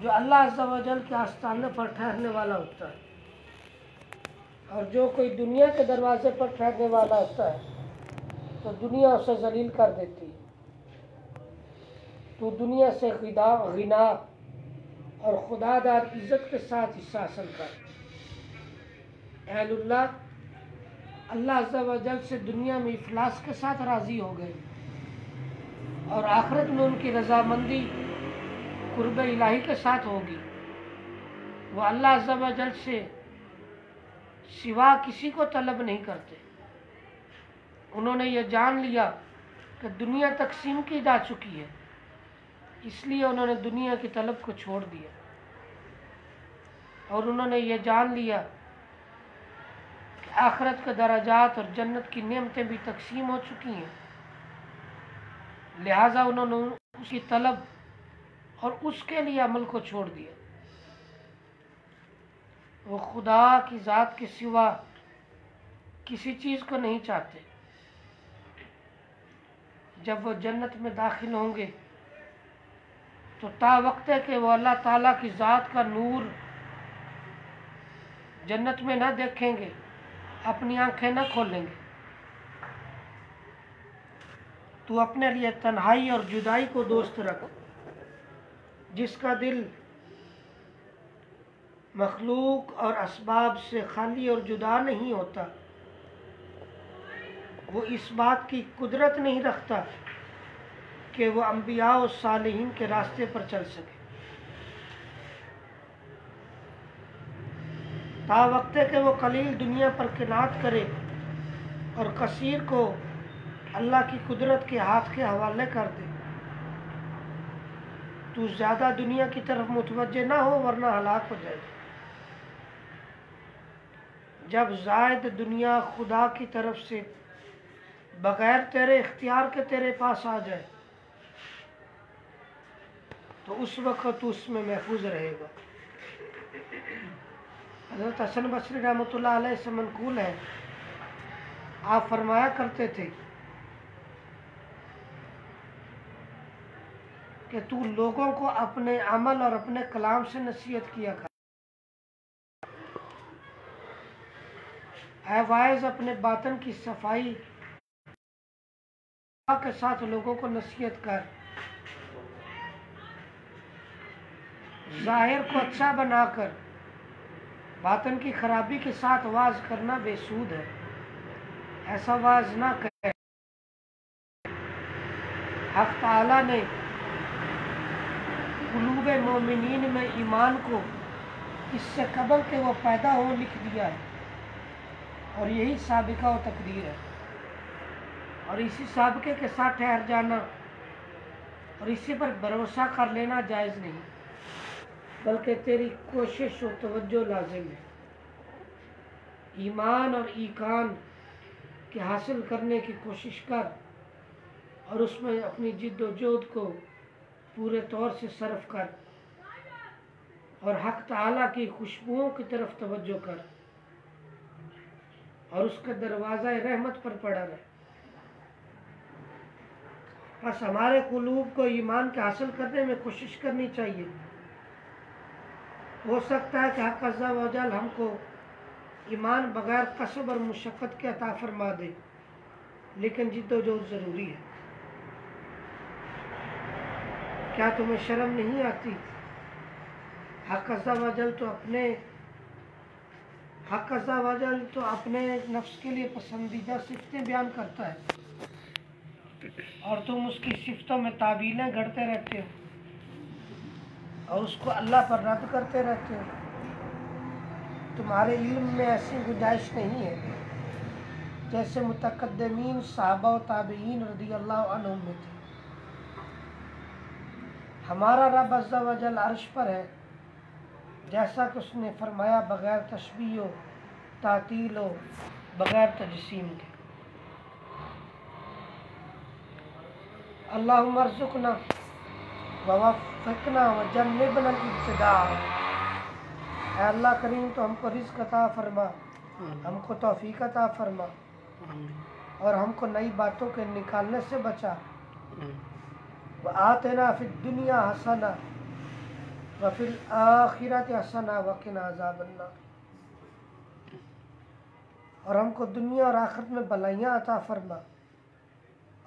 جو اللہ عز و جل کے آستانے پر ٹھہرنے والا ہوتا ہے، اور جو کوئی دنیا کے دروازے پر ٹھہرنے والا ہوتا ہے تو دنیا اسے ذلیل کر دیتی ہے۔ تو دنیا سے غنا اور خدا داد عزت کے ساتھ حصہ حاصل کر۔ اہل اللہ اللہ عز و جل سے دنیا میں افلاس کے ساتھ راضی ہو گئے، اور آخرت میں ان کی رضامندی قرب الہی کے ساتھ ہوگی۔ وہ اللہ عز و جل سے سوا کسی کو طلب نہیں کرتے۔ انہوں نے یہ جان لیا کہ دنیا تقسیم کی جا چکی ہے، اس لیے انہوں نے دنیا کی طلب کو چھوڑ دیا، اور انہوں نے یہ جان لیا کہ آخرت کے درجات اور جنت کی نعمتیں بھی تقسیم ہو چکی ہیں، لہٰذا انہوں نے اس کی طلب اور اس کے لیے عمل کو چھوڑ دیا۔ وہ خدا کی ذات کے سوا کسی چیز کو نہیں چاہتے۔ جب وہ جنت میں داخل ہوں گے تو تا وقت ہے کہ وہ اللہ تعالیٰ کی ذات کا نور جنت میں نہ دیکھیں گے، اپنی آنکھیں نہ کھولیں گے۔ تو اپنے لیے تنہائی اور جدائی کو دوست رکھ۔ جس کا دل مخلوق اور اسباب سے خالی اور جدا نہیں ہوتا، وہ اس بات کی قدرت نہیں رکھتا کہ وہ انبیاء و صالحین کے راستے پر چل سکے۔ تا وقت ہے کہ وہ قلیل دنیا پر قناعت کرے اور کثیر کو اللہ کی قدرت کے ہاتھ کے حوالے کر دے۔ تو زیادہ دنیا کی طرف متوجہ نہ ہو ورنہ ہلاک ہو جائے۔ جب زائد دنیا خدا کی طرف سے بغیر تیرے اختیار کے تیرے پاس آ جائے تو اس وقت تو اس میں محفوظ رہے گا۔ حضرت حسن بصری رحمۃ اللہ علیہ سے منقول ہے، آپ فرمایا کرتے تھے کہ تو لوگوں کو اپنے عمل اور اپنے کلام سے نصیحت کیا کر۔ اے واعظ، اپنے باطن کی صفائی کے ساتھ لوگوں کو نصیحت کر۔ ظاہر کو اچھا بنا کر باطن کی خرابی کے ساتھ واعظ کرنا بے سود ہے، ایسا واعظ نہ کرے۔ حق تعالیٰ نے قلوب مومنین میں ایمان کو اس سے قبل کہ وہ پیدا ہو لکھ دیا ہے، اور یہی سابقہ و تقدیر ہے، اور اسی سابقے کے ساتھ ٹھہر جانا اور اسی پر بھروسہ کر لینا جائز نہیں، بلکہ تیری کوشش و توجہ لازم ہے۔ ایمان اور ایقان کے حاصل کرنے کی کوشش کر اور اس میں اپنی جد و جہد کو پورے طور سے صرف کر، اور حق تعالیٰ کی خوشبوؤں کی طرف توجہ کر، اور اس کے دروازہ رحمت پر پڑا رہے۔ بس ہمارے قلوب کو ایمان کے حاصل کرنے میں کوشش کرنی چاہیے۔ ہو سکتا ہے کہ حق عز و جل ہم کو ایمان بغیر کسب اور مشقت کے عطا فرما دے، لیکن جد و جہد ضروری ہے۔ کیا تمہیں شرم نہیں آتی؟ حق عز و جل تو اپنے نفس کے لیے پسندیدہ صفتیں بیان کرتا ہے، اور تم اس کی صفتوں میں تعویلیں گھڑتے رہتے ہو اور اس کو اللہ پر رد کرتے رہتے ہو۔ تمہارے علم میں ایسی گنجائش نہیں ہے جیسے متقدمین صحابہ و تابعین رضی اللہ عنہم میں تھی۔ ہمارا رب عز و جل عرش پر ہے، جیسا کہ اس نے فرمایا، بغیر تشبیہ و تعطیل و بغیر تجسیم کے۔ اللہم ارزقنا ووفقنا وجنبنا الابتداع۔ اے اللہ کریم تو ہم کو رزق عطا فرما، ہم کو توفیق عطا فرما، اور ہم کو نئی باتوں کے نکالنے سے بچا۔ وآتنا فی الدنیا حسنہ وفی الآخرۃ حسنہ وقنا عذاب النار، اور ہم کو دنیا اور آخرت میں بھلائیاں عطا فرما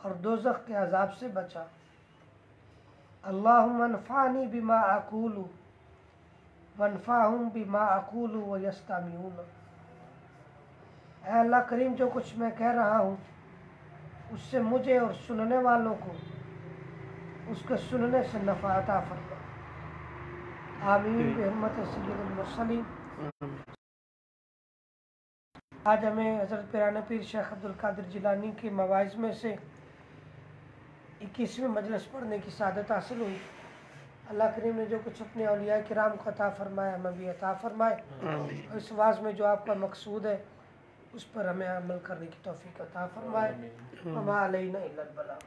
اور دوزخ کے عذاب سے بچا۔ اللہم انفعنی بما اقول وانفعہم بما اقول ویستمعون، اے اللہ کریم جو کچھ میں کہہ رہا ہوں اس سے مجھے اور سننے والوں کو اس کے سننے سے نفع عطا فرما، آمین بحرمت سید المرسلین۔ آج ہمیں حضرت پیران پیر شیخ عبدالقادر جیلانی کے مواعظ میں سے 21ویں مجلس پڑھنے کی سعادت حاصل ہوئی۔ اللہ کریم نے جو کچھ اپنے اولیاء کرام کو عطا فرمایا ہمیں بھی عطا فرمائے، اور اس واعظ میں جو آپ کا مقصود ہے اس پر ہمیں عمل کرنے کی توفیق عطا فرمائے۔ وما علینا الا البلاغ۔